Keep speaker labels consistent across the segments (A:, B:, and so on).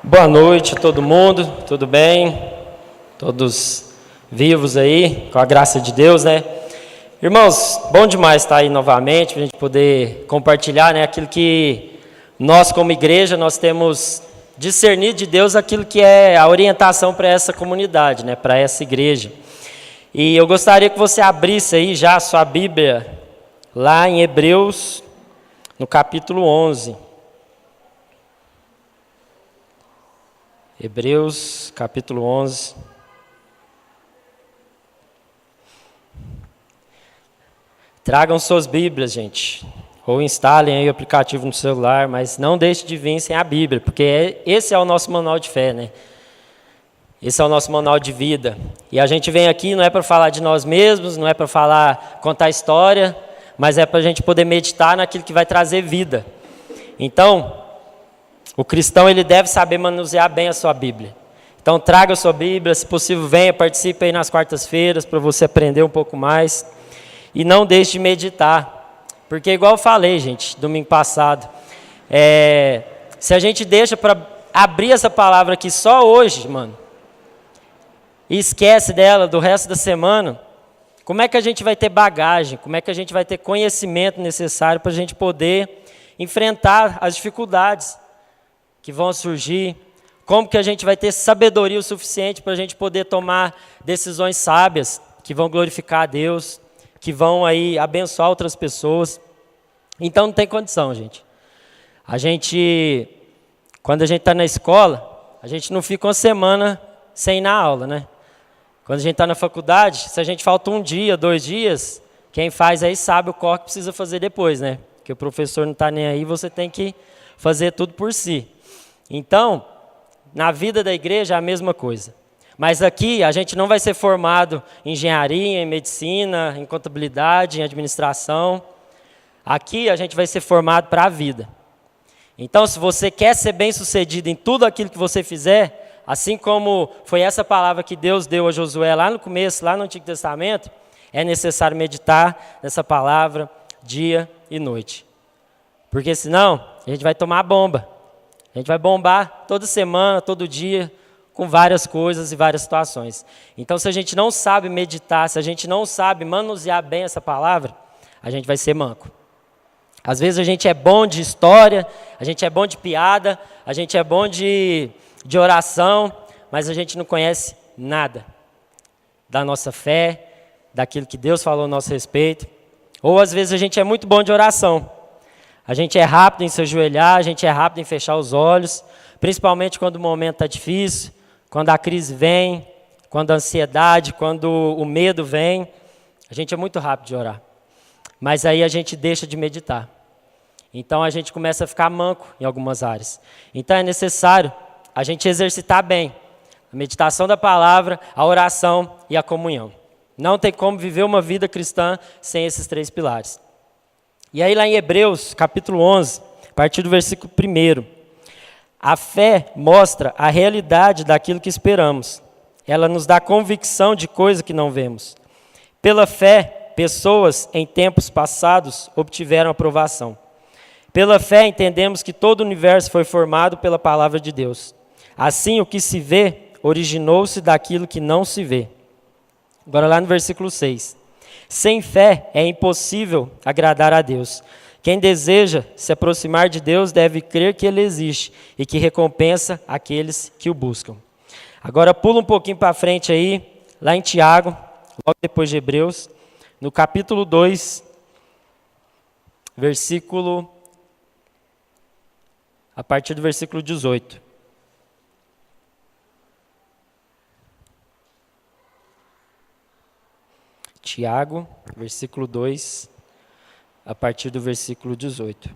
A: Boa noite a todo mundo, tudo bem? Todos vivos aí, com a graça de Deus, né? Irmãos, bom demais estar aí novamente, para a gente poder compartilhar, né, aquilo que nós como igreja, nós temos discernido de Deus aquilo que é a orientação para essa comunidade, né, para essa igreja. E eu gostaria que você abrisse aí já a sua Bíblia, lá em Hebreus, no capítulo 11. Hebreus, capítulo 11. Tragam suas Bíblias, gente. Ou instalem aí o aplicativo no celular, mas não deixe de vir sem a Bíblia, porque esse é o nosso manual de fé, né? Esse é o nosso manual de vida. E a gente vem aqui não é para falar de nós mesmos, não é para contar história, mas é para a gente poder meditar naquilo que vai trazer vida. Então, o cristão ele deve saber manusear bem a sua Bíblia. Então traga a sua Bíblia, se possível venha, participe aí nas quartas-feiras para você aprender um pouco mais. E não deixe de meditar. Porque igual eu falei, gente, domingo passado, se a gente deixa para abrir essa palavra aqui só hoje, mano, e esquece dela do resto da semana, como é que a gente vai ter bagagem, como é que a gente vai ter conhecimento necessário para a gente poder enfrentar as dificuldades que vão surgir, como que a gente vai ter sabedoria o suficiente para a gente poder tomar decisões sábias, que vão glorificar a Deus, que vão aí abençoar outras pessoas. Então não tem condição, gente. Quando a gente está na escola, a gente não fica uma semana sem ir na aula, né? Quando a gente está na faculdade, se a gente falta um dia, 2 dias, quem faz aí sabe o corre que precisa fazer depois, né? Porque o professor não está nem aí, você tem que fazer tudo por si. Então, na vida da igreja é a mesma coisa. Mas aqui a gente não vai ser formado em engenharia, em medicina, em contabilidade, em administração. Aqui a gente vai ser formado para a vida. Então, se você quer ser bem-sucedido em tudo aquilo que você fizer, assim como foi essa palavra que Deus deu a Josué lá no começo, lá no Antigo Testamento, é necessário meditar nessa palavra dia e noite. Porque senão a gente vai tomar bomba. A gente vai bombar toda semana, todo dia, com várias coisas e várias situações. Então, se a gente não sabe meditar, se a gente não sabe manusear bem essa palavra, a gente vai ser manco. Às vezes a gente é bom de história, a gente é bom de piada, a gente é bom de oração, mas a gente não conhece nada da nossa fé, daquilo que Deus falou a nosso respeito. Ou às vezes a gente é muito bom de oração. A gente é rápido em se ajoelhar, a gente é rápido em fechar os olhos, principalmente quando o momento está difícil, quando a crise vem, quando a ansiedade, quando o medo vem. A gente é muito rápido de orar. Mas aí a gente deixa de meditar. Então a gente começa a ficar manco em algumas áreas. Então é necessário a gente exercitar bem a meditação da palavra, a oração e a comunhão. Não tem como viver uma vida cristã sem esses 3 pilares. E aí lá em Hebreus, capítulo 11, a partir do versículo 1, a fé mostra a realidade daquilo que esperamos. Ela nos dá convicção de coisas que não vemos. Pela fé, pessoas em tempos passados obtiveram aprovação. Pela fé entendemos que todo o universo foi formado pela palavra de Deus. Assim, o que se vê originou-se daquilo que não se vê. Agora lá no versículo 6. Sem fé é impossível agradar a Deus. Quem deseja se aproximar de Deus deve crer que Ele existe e que recompensa aqueles que o buscam. Agora pula um pouquinho para frente aí, lá em Tiago, logo depois de Hebreus, no capítulo 2, a partir do versículo 18. Tiago, versículo 2, a partir do versículo 18.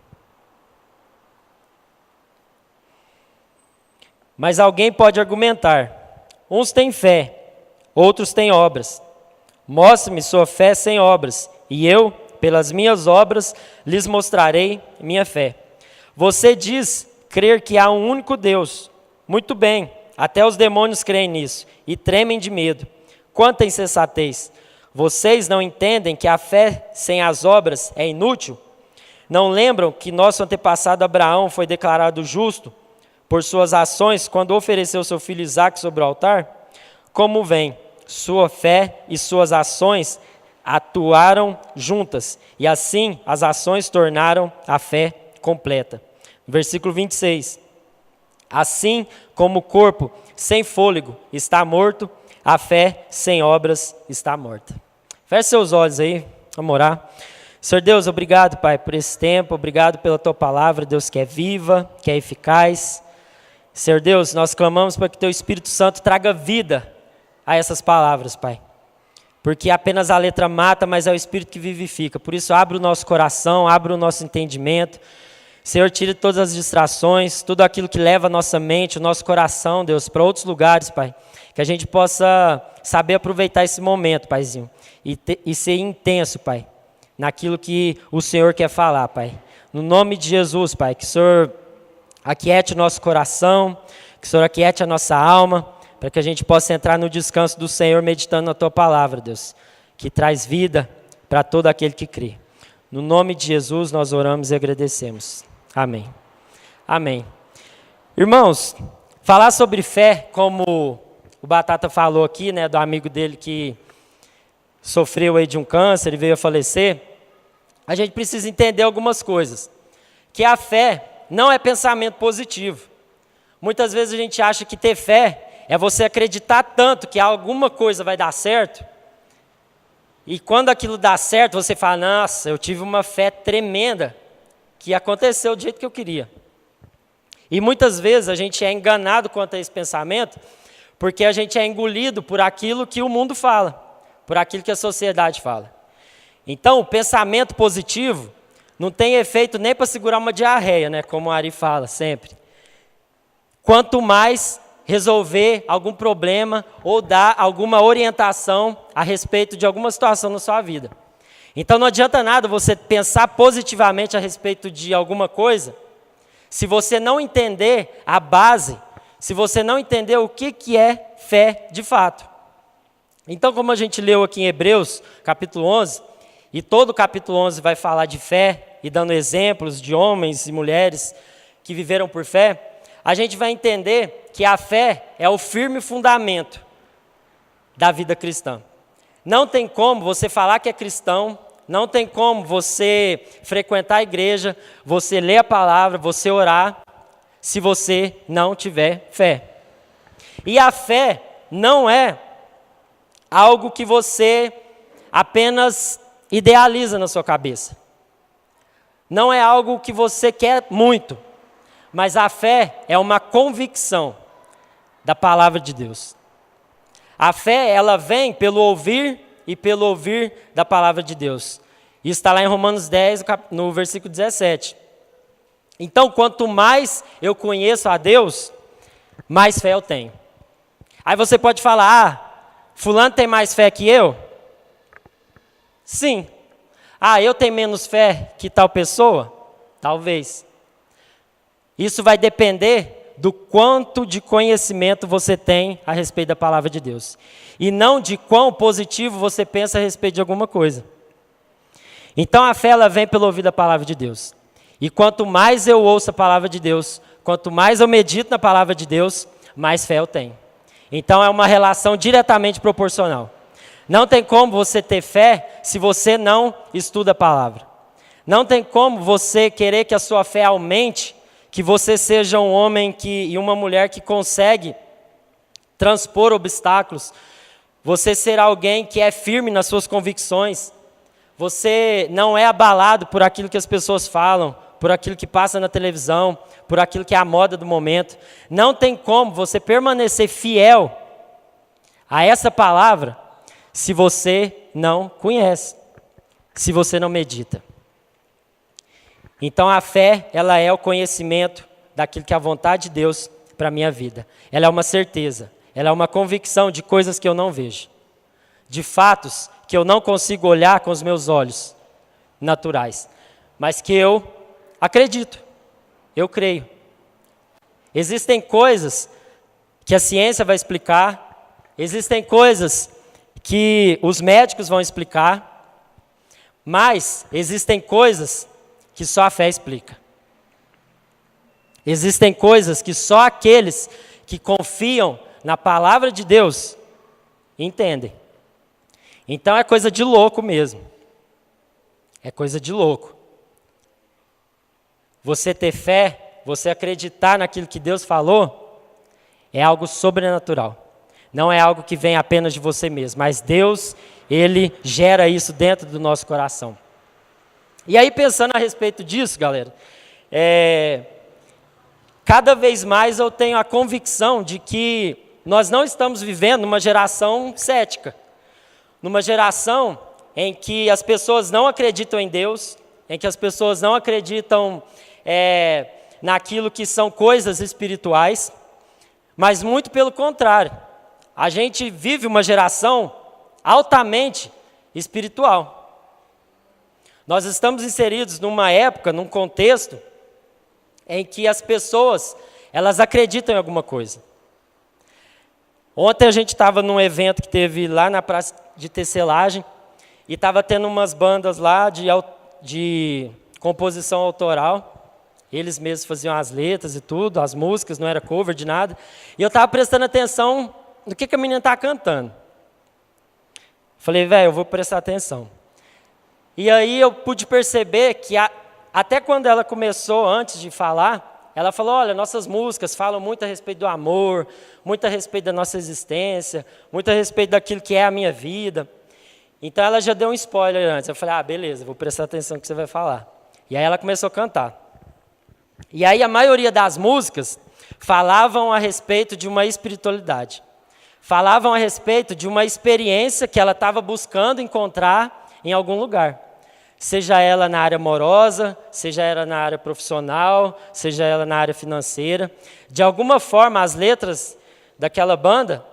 A: Mas alguém pode argumentar: uns têm fé, outros têm obras. Mostre-me sua fé sem obras, e eu, pelas minhas obras, lhes mostrarei minha fé. Você diz crer que há um único Deus. Muito bem, até os demônios creem nisso, e tremem de medo. Quanta insensatez! Vocês não entendem que a fé sem as obras é inútil? Não lembram que nosso antepassado Abraão foi declarado justo por suas ações quando ofereceu seu filho Isaque sobre o altar? Como vem? Sua fé e suas ações atuaram juntas, e assim as ações tornaram a fé completa. Versículo 26. Assim como o corpo sem fôlego está morto, a fé sem obras está morta. Feche seus olhos aí, vamos orar. Senhor Deus, obrigado, Pai, por esse tempo, obrigado pela Tua palavra, Deus, que é viva, que é eficaz. Senhor Deus, nós clamamos para que Teu Espírito Santo traga vida a essas palavras, Pai. Porque apenas a letra mata, mas é o Espírito que vivifica. Por isso, abre o nosso coração, abre o nosso entendimento. Senhor, tire todas as distrações, tudo aquilo que leva a nossa mente, o nosso coração, Deus, para outros lugares, Pai. Que a gente possa saber aproveitar esse momento, Paizinho. E ser intenso, Pai, naquilo que o Senhor quer falar, Pai. No nome de Jesus, Pai, que o Senhor aquiete o nosso coração, que o Senhor aquiete a nossa alma, para que a gente possa entrar no descanso do Senhor meditando na Tua palavra, Deus, que traz vida para todo aquele que crê. No nome de Jesus nós oramos e agradecemos. Amém. Amém. Irmãos, falar sobre fé, como o Batata falou aqui, né, do amigo dele que sofreu aí de um câncer e veio a falecer, a gente precisa entender algumas coisas. Que a fé não é pensamento positivo. Muitas vezes a gente acha que ter fé é você acreditar tanto que alguma coisa vai dar certo, e quando aquilo dá certo, você fala, nossa, eu tive uma fé tremenda, que aconteceu do jeito que eu queria. E muitas vezes a gente é enganado quanto a esse pensamento, porque a gente é engolido por aquilo que o mundo fala, por aquilo que a sociedade fala. Então, o pensamento positivo não tem efeito nem para segurar uma diarreia, né, como o Ari fala sempre. Quanto mais resolver algum problema ou dar alguma orientação a respeito de alguma situação na sua vida. Então não adianta nada você pensar positivamente a respeito de alguma coisa, se você não entender a base, se você não entender o que é fé de fato. Então, como a gente leu aqui em Hebreus, capítulo 11, e todo o capítulo 11 vai falar de fé, e dando exemplos de homens e mulheres que viveram por fé, a gente vai entender que a fé é o firme fundamento da vida cristã. Não tem como você falar que é cristão, não tem como você frequentar a igreja, você ler a palavra, você orar, se você não tiver fé. E a fé não é algo que você apenas idealiza na sua cabeça. Não é algo que você quer muito, mas a fé é uma convicção da palavra de Deus. A fé, ela vem pelo ouvir e pelo ouvir da palavra de Deus. Isso está lá em Romanos 10, no versículo 17. Então, quanto mais eu conheço a Deus, mais fé eu tenho. Aí você pode falar, fulano tem mais fé que eu? Sim. Eu tenho menos fé que tal pessoa? Talvez. Isso vai depender do quanto de conhecimento você tem a respeito da palavra de Deus. E não de quão positivo você pensa a respeito de alguma coisa. Então a fé, ela vem pelo ouvir da palavra de Deus. E quanto mais eu ouço a palavra de Deus, quanto mais eu medito na palavra de Deus, mais fé eu tenho. Então é uma relação diretamente proporcional. Não tem como você ter fé se você não estuda a palavra. Não tem como você querer que a sua fé aumente, que você seja um homem e uma mulher que consegue transpor obstáculos, você ser alguém que é firme nas suas convicções, você não é abalado por aquilo que as pessoas falam, por aquilo que passa na televisão, por aquilo que é a moda do momento. Não tem como você permanecer fiel a essa palavra se você não conhece, se você não medita. Então a fé, ela é o conhecimento daquilo que é a vontade de Deus para a minha vida. Ela é uma certeza, ela é uma convicção de coisas que eu não vejo, de fatos que eu não consigo olhar com os meus olhos naturais, mas que eu acredito, eu creio. Existem coisas que a ciência vai explicar, existem coisas que os médicos vão explicar, mas existem coisas que só a fé explica. Existem coisas que só aqueles que confiam na palavra de Deus entendem. Então é coisa de louco mesmo. É coisa de louco. Você ter fé, você acreditar naquilo que Deus falou, é algo sobrenatural. Não é algo que vem apenas de você mesmo, mas Deus, Ele gera isso dentro do nosso coração. E aí, pensando a respeito disso, galera, cada vez mais eu tenho a convicção de que nós não estamos vivendo numa geração cética, numa geração em que as pessoas não acreditam em Deus, em que as pessoas não acreditam naquilo que são coisas espirituais, mas muito pelo contrário. A gente vive uma geração altamente espiritual. Nós estamos inseridos numa época, num contexto, em que as pessoas, elas acreditam em alguma coisa. Ontem a gente estava num evento que teve lá na Praça de Tecelagem, e estava tendo umas bandas lá de composição autoral. Eles mesmos faziam as letras e tudo, as músicas, não era cover de nada. E eu estava prestando atenção no que a menina estava cantando. Falei, velho, eu vou prestar atenção. E aí eu pude perceber que até quando ela começou, antes de falar, ela falou, olha, nossas músicas falam muito a respeito do amor, muito a respeito da nossa existência, muito a respeito daquilo que é a minha vida. Então ela já deu um spoiler antes. Eu falei, beleza, vou prestar atenção no que você vai falar. E aí ela começou a cantar. E aí a maioria das músicas falavam a respeito de uma espiritualidade. Falavam a respeito de uma experiência que ela estava buscando encontrar em algum lugar. Seja ela na área amorosa, seja ela na área profissional, seja ela na área financeira. De alguma forma, as letras daquela banda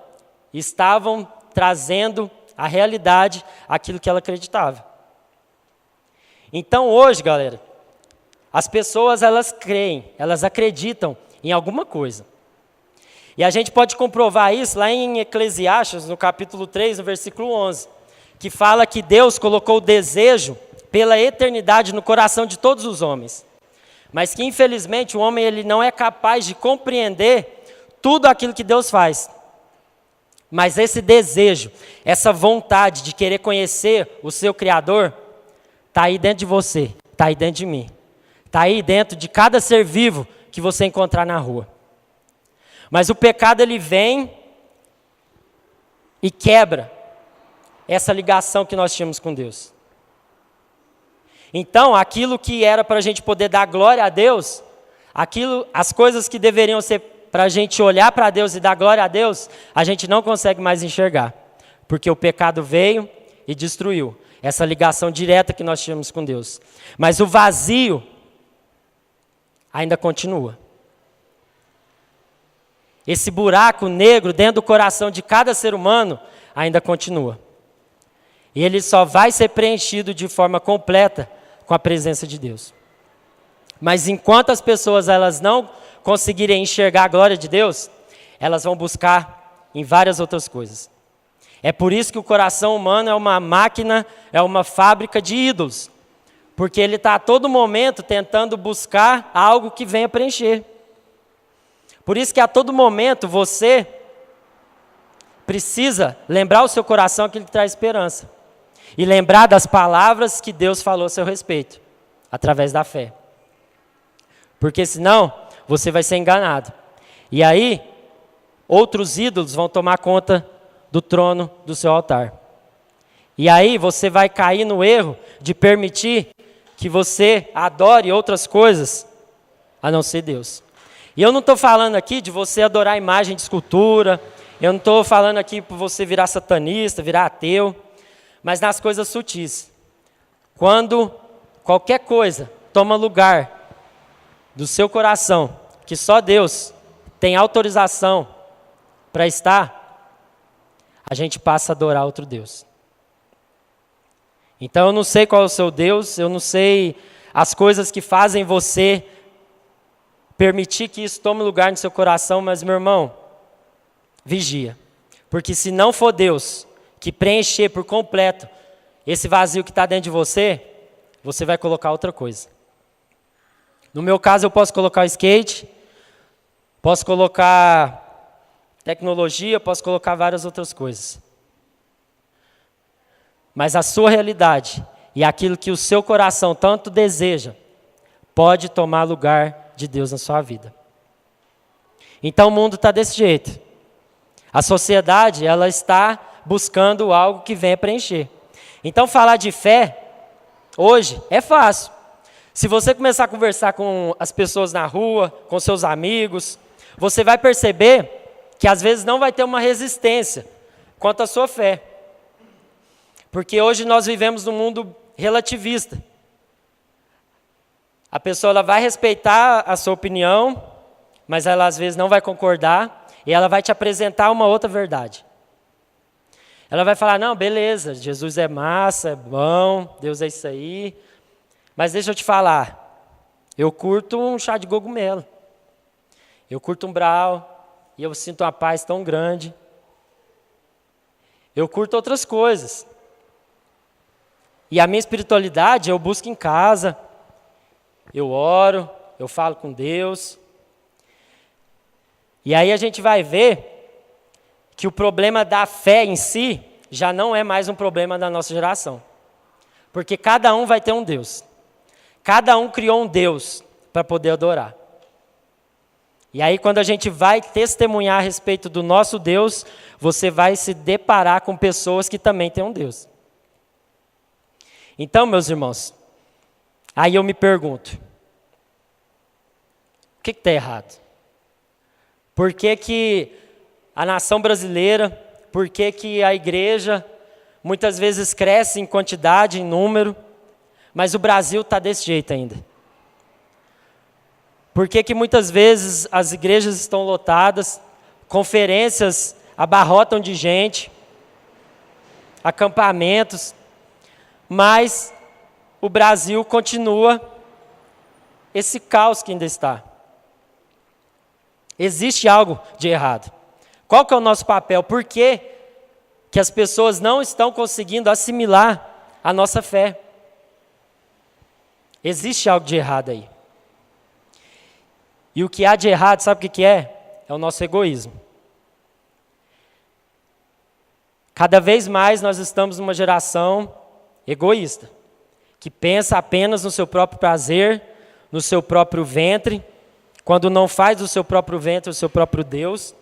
A: estavam trazendo a realidade, aquilo que ela acreditava. Então hoje, galera, as pessoas, elas creem, elas acreditam em alguma coisa. E a gente pode comprovar isso lá em Eclesiastes, no capítulo 3, no versículo 11, que fala que Deus colocou o desejo pela eternidade no coração de todos os homens. Mas que, infelizmente, o homem ele não é capaz de compreender tudo aquilo que Deus faz. Mas esse desejo, essa vontade de querer conhecer o seu Criador, está aí dentro de você, está aí dentro de mim. Está aí dentro de cada ser vivo que você encontrar na rua. Mas o pecado ele vem e quebra essa ligação que nós tínhamos com Deus. Então, aquilo que era para a gente poder dar glória a Deus, as coisas que deveriam ser para a gente olhar para Deus e dar glória a Deus, a gente não consegue mais enxergar. Porque o pecado veio e destruiu essa ligação direta que nós tínhamos com Deus. Mas o vazio ainda continua. Esse buraco negro dentro do coração de cada ser humano ainda continua. E ele só vai ser preenchido de forma completa com a presença de Deus. Mas enquanto as pessoas elas não conseguirem enxergar a glória de Deus, elas vão buscar em várias outras coisas. É por isso que o coração humano é uma máquina, é uma fábrica de ídolos. Porque ele está a todo momento tentando buscar algo que venha preencher. Por isso que a todo momento você precisa lembrar o seu coração aquilo que traz esperança. E lembrar das palavras que Deus falou a seu respeito, através da fé. Porque senão, você vai ser enganado. E aí, outros ídolos vão tomar conta do trono do seu altar. E aí, você vai cair no erro de permitir que você adore outras coisas, a não ser Deus. E eu não estou falando aqui de você adorar imagem de escultura, eu não estou falando aqui para você virar satanista, virar ateu, mas nas coisas sutis. Quando qualquer coisa toma lugar do seu coração, que só Deus tem autorização para estar, a gente passa a adorar outro Deus. Então eu não sei qual é o seu Deus, eu não sei as coisas que fazem você permitir que isso tome lugar no seu coração, mas meu irmão, vigia. Porque se não for Deus que preencher por completo esse vazio que está dentro de você, você vai colocar outra coisa. No meu caso eu posso colocar o skate, posso colocar tecnologia, posso colocar várias outras coisas. Mas a sua realidade e aquilo que o seu coração tanto deseja, pode tomar lugar de Deus na sua vida. Então o mundo está desse jeito. A sociedade, ela está buscando algo que venha preencher. Então falar de fé, hoje, é fácil. Se você começar a conversar com as pessoas na rua, com seus amigos, você vai perceber que às vezes não vai ter uma resistência quanto à sua fé. Porque hoje nós vivemos num mundo relativista. A pessoa ela vai respeitar a sua opinião, mas ela às vezes não vai concordar e ela vai te apresentar uma outra verdade. Ela vai falar, não, beleza, Jesus é massa, é bom, Deus é isso aí, mas deixa eu te falar, eu curto um chá de cogumelo, eu curto um brau e eu sinto uma paz tão grande. Eu curto outras coisas. E a minha espiritualidade eu busco em casa, eu oro, eu falo com Deus. E aí a gente vai ver que o problema da fé em si já não é mais um problema da nossa geração. Porque cada um vai ter um Deus. Cada um criou um Deus para poder adorar. E aí quando a gente vai testemunhar a respeito do nosso Deus, você vai se deparar com pessoas que também têm um Deus. Então, meus irmãos, aí eu me pergunto, o que está errado? Por que a nação brasileira, por que a igreja muitas vezes cresce em quantidade, em número, mas o Brasil está desse jeito ainda? Por que muitas vezes as igrejas estão lotadas, conferências abarrotam de gente, acampamentos, mas o Brasil continua esse caos que ainda está. Existe algo de errado. Qual que é o nosso papel? Por que as pessoas não estão conseguindo assimilar a nossa fé? Existe algo de errado aí. E o que há de errado, sabe o que é? É o nosso egoísmo. Cada vez mais nós estamos numa geração egoísta, que pensa apenas no seu próprio prazer, no seu próprio ventre, quando não faz do seu próprio ventre o seu próprio Deus.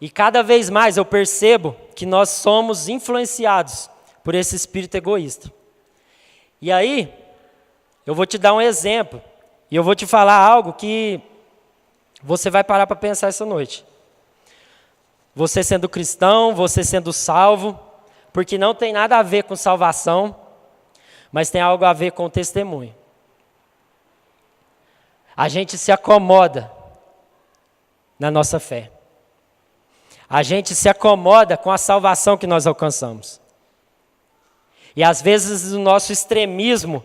A: E cada vez mais eu percebo que nós somos influenciados por esse espírito egoísta. E aí, eu vou te dar um exemplo, e eu vou te falar algo que você vai parar para pensar essa noite. Você sendo cristão, você sendo salvo, porque não tem nada a ver com salvação, mas tem algo a ver com testemunho. A gente se acomoda na nossa fé. A gente se acomoda com a salvação que nós alcançamos. E às vezes no nosso extremismo,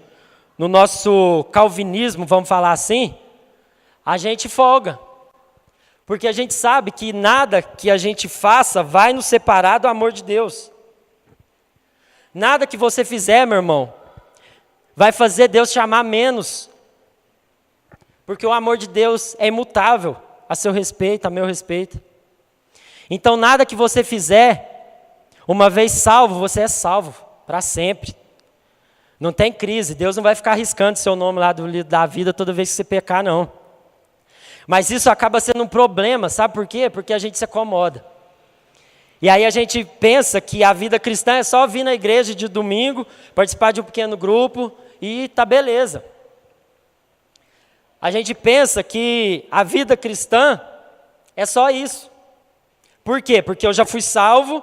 A: no nosso calvinismo, vamos falar assim, a gente folga. Porque a gente sabe que nada que a gente faça vai nos separar do amor de Deus. Nada que você fizer, meu irmão, vai fazer Deus te amar menos. Porque o amor de Deus é imutável a seu respeito, a meu respeito. Então nada que você fizer, uma vez salvo, você é salvo para sempre. Não tem crise, Deus não vai ficar arriscando seu nome lá do livro da vida toda vez que você pecar, não. Mas isso acaba sendo um problema, sabe por quê? Porque a gente se acomoda. E aí a gente pensa que a vida cristã é só vir na igreja de domingo, participar de um pequeno grupo e tá beleza. A gente pensa que a vida cristã é só isso. Por quê? Porque eu já fui salvo,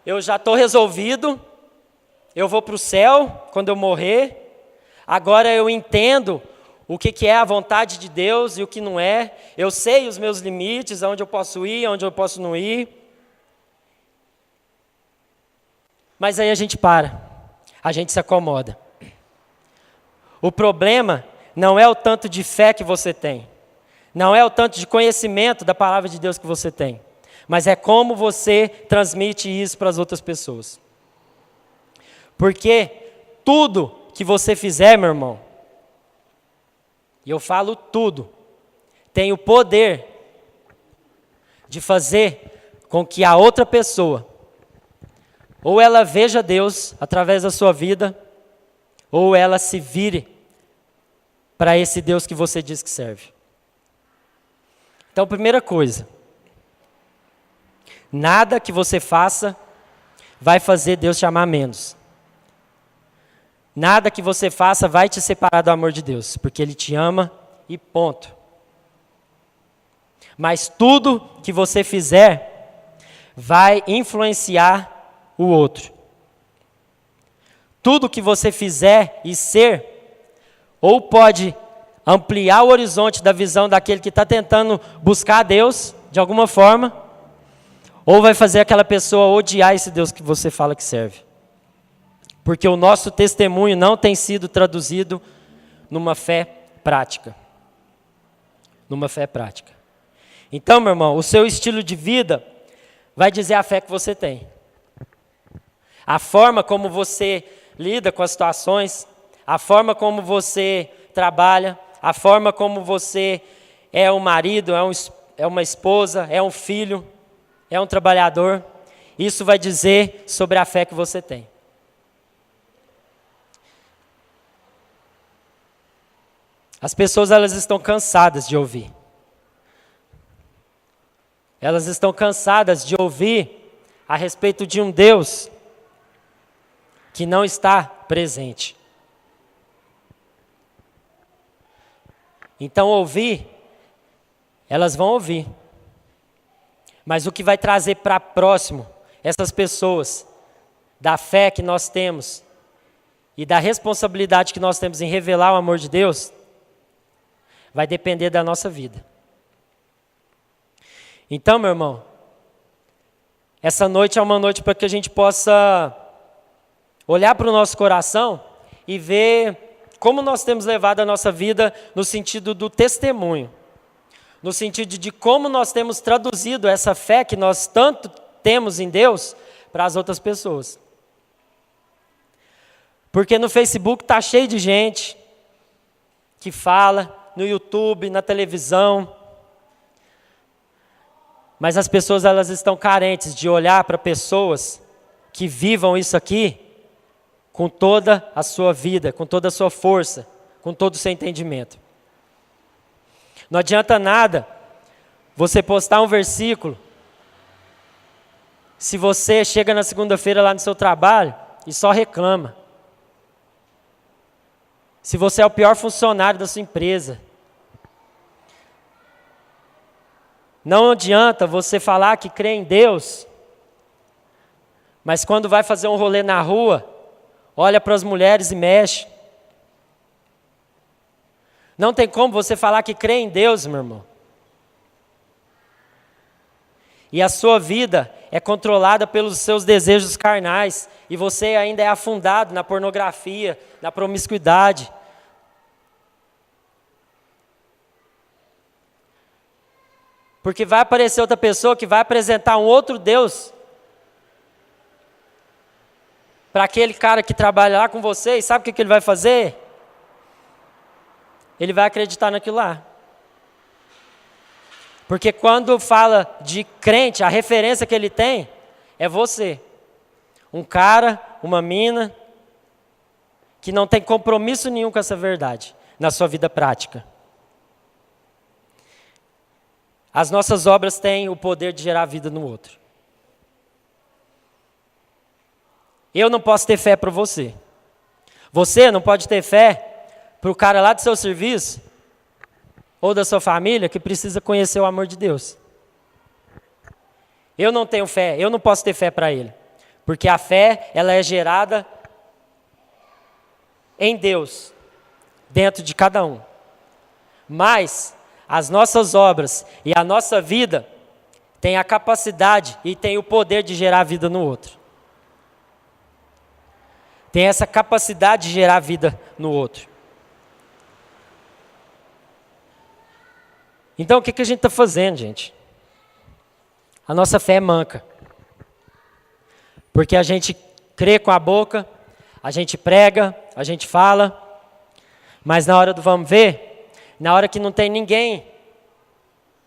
A: eu já estou resolvido, eu vou para o céu quando eu morrer, agora eu entendo o que é a vontade de Deus e o que não é, eu sei os meus limites, aonde eu posso ir, aonde eu posso não ir. Mas aí a gente para, a gente se acomoda. O problema não é o tanto de fé que você tem, não é o tanto de conhecimento da palavra de Deus que você tem, mas é como você transmite isso para as outras pessoas. Porque tudo que você fizer, meu irmão, e eu falo tudo, tem o poder de fazer com que a outra pessoa, ou ela veja Deus através da sua vida, ou ela se vire para esse Deus que você diz que serve. Então, primeira coisa, nada que você faça vai fazer Deus te amar menos. Nada que você faça vai te separar do amor de Deus, porque Ele te ama e ponto. Mas tudo que você fizer vai influenciar o outro. Tudo que você fizer e ser, ou pode ampliar o horizonte da visão daquele que está tentando buscar a Deus, de alguma forma, ou vai fazer aquela pessoa odiar esse Deus que você fala que serve. Porque o nosso testemunho não tem sido traduzido numa fé prática. Numa fé prática. Então, meu irmão, o seu estilo de vida vai dizer a fé que você tem. A forma como você lida com as situações, a forma como você trabalha, a forma como você é um marido, é uma esposa, é um filho, é um trabalhador, isso vai dizer sobre a fé que você tem. As pessoas, elas estão cansadas de ouvir. Elas estão cansadas de ouvir a respeito de um Deus que não está presente. Então, ouvir, elas vão ouvir. Mas o que vai trazer para próximo essas pessoas, da fé que nós temos e da responsabilidade que nós temos em revelar o amor de Deus, vai depender da nossa vida. Então, meu irmão, essa noite é uma noite para que a gente possa olhar para o nosso coração e ver como nós temos levado a nossa vida no sentido do testemunho. No sentido de como nós temos traduzido essa fé que nós tanto temos em Deus para as outras pessoas. Porque no Facebook está cheio de gente que fala, no YouTube, na televisão, mas as pessoas, elas estão carentes de olhar para pessoas que vivam isso aqui com toda a sua vida, com toda a sua força, com todo o seu entendimento. Não adianta nada você postar um versículo se você chega na segunda-feira lá no seu trabalho e só reclama. Se você é o pior funcionário da sua empresa. Não adianta você falar que crê em Deus, mas quando vai fazer um rolê na rua, olha para as mulheres e mexe. Não tem como você falar que crê em Deus, meu irmão. E a sua vida é controlada pelos seus desejos carnais, e você ainda é afundado na pornografia, na promiscuidade. Porque vai aparecer outra pessoa que vai apresentar um outro Deus para aquele cara que trabalha lá com você, e sabe o que ele vai fazer? Ele vai acreditar naquilo lá. Porque quando fala de crente, a referência que ele tem é você. Um cara, uma mina, que não tem compromisso nenhum com essa verdade na sua vida prática. As nossas obras têm o poder de gerar vida no outro. Eu não posso ter fé para você. Você não pode ter fé para o cara lá do seu serviço ou da sua família que precisa conhecer o amor de Deus. Eu não tenho fé, eu não posso ter fé para ele. Porque a fé, ela é gerada em Deus, dentro de cada um. Mas as nossas obras e a nossa vida têm a capacidade e têm o poder de gerar vida no outro. Tem essa capacidade de gerar vida no outro. Então, o que a gente está fazendo, gente? A nossa fé é manca. Porque a gente crê com a boca, a gente prega, a gente fala, mas na hora do vamos ver, na hora que não tem ninguém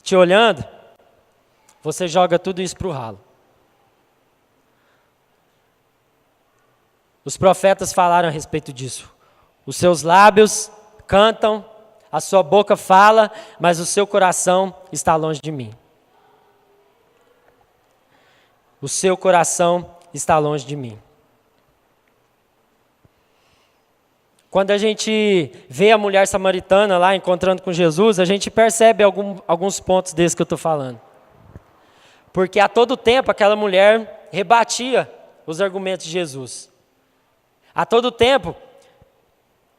A: te olhando, você joga tudo isso para o ralo. Os profetas falaram a respeito disso. Os seus lábios cantam, a sua boca fala, mas o seu coração está longe de mim. O seu coração está longe de mim. Quando a gente vê a mulher samaritana lá encontrando com Jesus, a gente percebe alguns pontos desses que eu estou falando. Porque a todo tempo aquela mulher rebatia os argumentos de Jesus. A todo tempo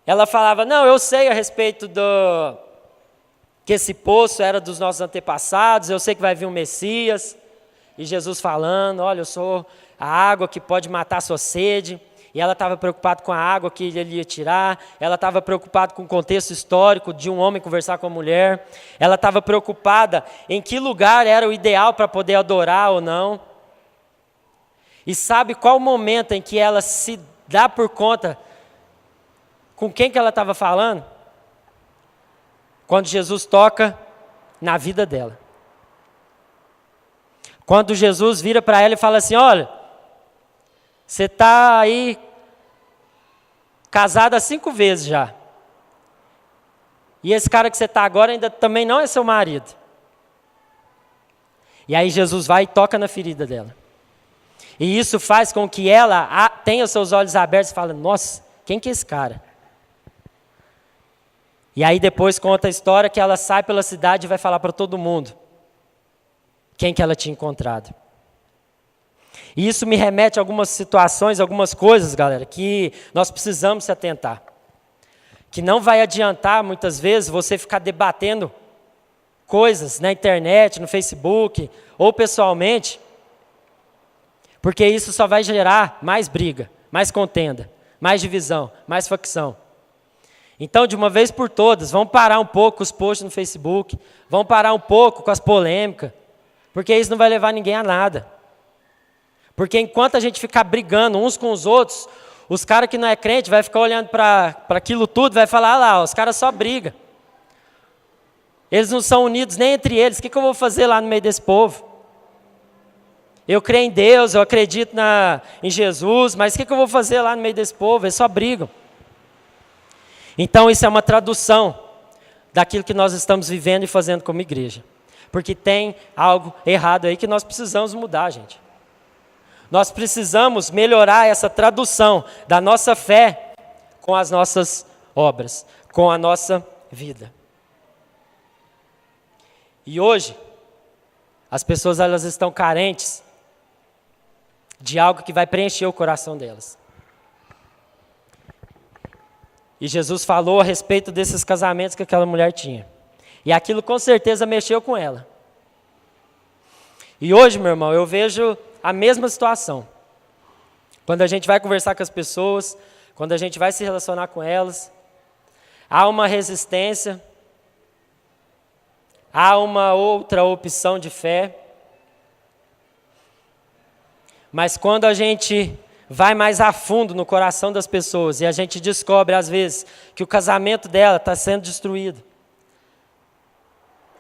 A: ela falava, não, eu sei a respeito que esse poço era dos nossos antepassados, eu sei que vai vir um Messias. E Jesus falando, olha, eu sou a água que pode matar a sua sede. E ela estava preocupada com a água que ele ia tirar. Ela estava preocupada com o contexto histórico de um homem conversar com a mulher. Ela estava preocupada em que lugar era o ideal para poder adorar ou não. E sabe qual o momento em que ela se dá por conta com quem que ela estava falando? Quando Jesus toca na vida dela. Quando Jesus vira para ela e fala assim, olha, você está aí casada 5 vezes já. E esse cara que você está agora ainda também não é seu marido. E aí Jesus vai e toca na ferida dela. E isso faz com que ela tenha os seus olhos abertos e fale, nossa, quem que é esse cara? E aí depois conta a história que ela sai pela cidade e vai falar para todo mundo quem que ela tinha encontrado. E isso me remete a algumas situações, algumas coisas, galera, que nós precisamos se atentar. Que não vai adiantar, muitas vezes, você ficar debatendo coisas na internet, no Facebook, ou pessoalmente, porque isso só vai gerar mais briga, mais contenda, mais divisão, mais facção. Então, de uma vez por todas, vamos parar um pouco com os posts no Facebook, vamos parar um pouco com as polêmicas, porque isso não vai levar ninguém a nada. Porque enquanto a gente ficar brigando uns com os outros, os caras que não é crente vai ficar olhando para aquilo tudo, vai falar, lá, os caras só brigam. Eles não são unidos nem entre eles, o que eu vou fazer lá no meio desse povo? Eu creio em Deus, eu acredito em Jesus, mas o que eu vou fazer lá no meio desse povo? Eles só brigam. Então isso é uma tradução daquilo que nós estamos vivendo e fazendo como igreja. Porque tem algo errado aí que nós precisamos mudar, gente. Nós precisamos melhorar essa tradução da nossa fé com as nossas obras, com a nossa vida. E hoje, as pessoas elas estão carentes de algo que vai preencher o coração delas. E Jesus falou a respeito desses casamentos que aquela mulher tinha. E aquilo com certeza mexeu com ela. E hoje, meu irmão, eu vejo a mesma situação. Quando a gente vai conversar com as pessoas, quando a gente vai se relacionar com elas, há uma resistência, há uma outra opção de fé. Mas quando a gente vai mais a fundo no coração das pessoas e a gente descobre, às vezes, que o casamento dela está sendo destruído,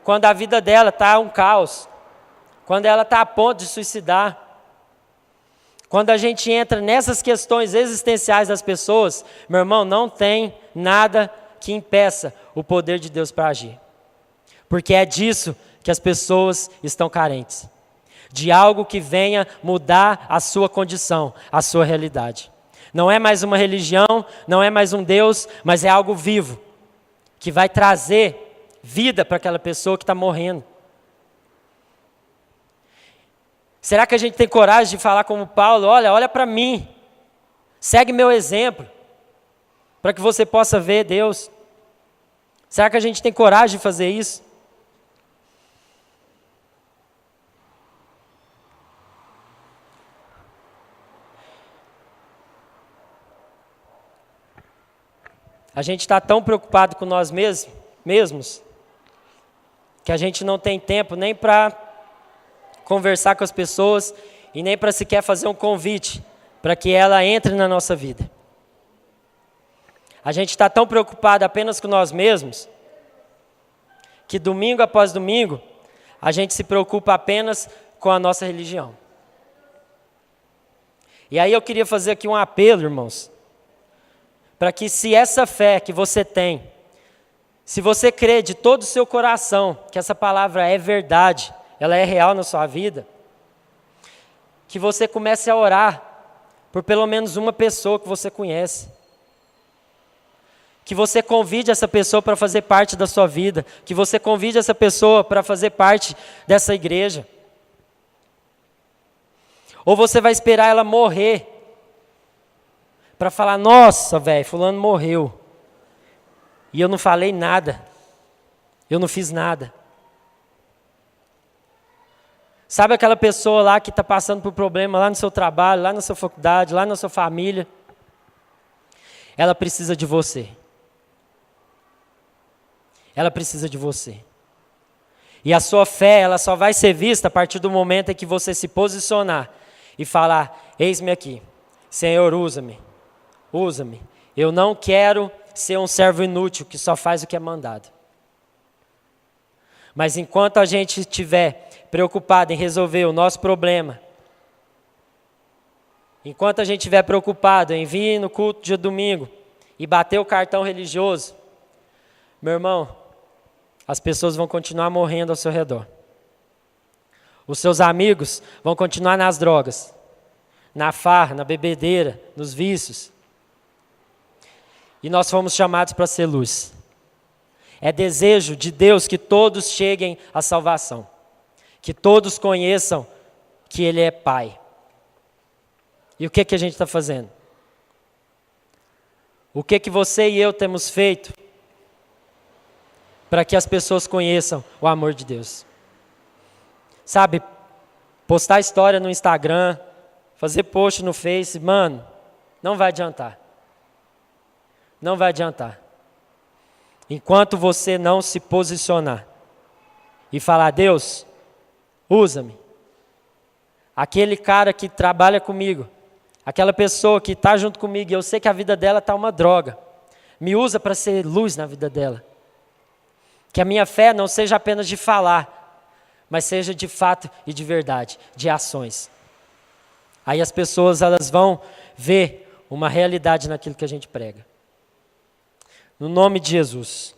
A: quando a vida dela está um caos, quando ela está a ponto de suicidar, quando a gente entra nessas questões existenciais das pessoas, meu irmão, não tem nada que impeça o poder de Deus para agir. Porque é disso que as pessoas estão carentes. De algo que venha mudar a sua condição, a sua realidade. Não é mais uma religião, não é mais um Deus, mas é algo vivo, que vai trazer vida para aquela pessoa que está morrendo. Será que a gente tem coragem de falar como Paulo, olha para mim, segue meu exemplo, para que você possa ver Deus? Será que a gente tem coragem de fazer isso? A gente está tão preocupado com nós mesmos que a gente não tem tempo nem para conversar com as pessoas e nem para sequer fazer um convite para que ela entre na nossa vida. A gente está tão preocupado apenas com nós mesmos que domingo após domingo a gente se preocupa apenas com a nossa religião. E aí eu queria fazer aqui um apelo, irmãos, para que se essa fé que você tem, se você crê de todo o seu coração que essa palavra é verdade, ela é real na sua vida, que você comece a orar por pelo menos uma pessoa que você conhece. Que você convide essa pessoa para fazer parte da sua vida, que você convide essa pessoa para fazer parte dessa igreja. Ou você vai esperar ela morrer para falar, nossa, velho, fulano morreu. E eu não falei nada. Eu não fiz nada. Sabe aquela pessoa lá que está passando por problema lá no seu trabalho, lá na sua faculdade, lá na sua família? Ela precisa de você. Ela precisa de você. E a sua fé, ela só vai ser vista a partir do momento em que você se posicionar e falar, eis-me aqui, Senhor, usa-me, usa-me. Eu não quero ser um servo inútil que só faz o que é mandado. Mas enquanto a gente estiver preocupado em resolver o nosso problema, enquanto a gente estiver preocupado em vir no culto dia domingo e bater o cartão religioso, meu irmão, as pessoas vão continuar morrendo ao seu redor. Os seus amigos vão continuar nas drogas, na farra, na bebedeira, nos vícios. E nós fomos chamados para ser luz. É desejo de Deus que todos cheguem à salvação. Que todos conheçam que Ele é Pai. E o que a gente está fazendo? O que você e eu temos feito para que as pessoas conheçam o amor de Deus? Sabe, postar história no Instagram, fazer post no Face, mano, não vai adiantar. Não vai adiantar. Enquanto você não se posicionar e falar, Deus, usa-me. Aquele cara que trabalha comigo, aquela pessoa que está junto comigo, e eu sei que a vida dela está uma droga. Me usa para ser luz na vida dela. Que a minha fé não seja apenas de falar, mas seja de fato e de verdade, de ações. Aí as pessoas elas vão ver uma realidade naquilo que a gente prega. No nome de Jesus.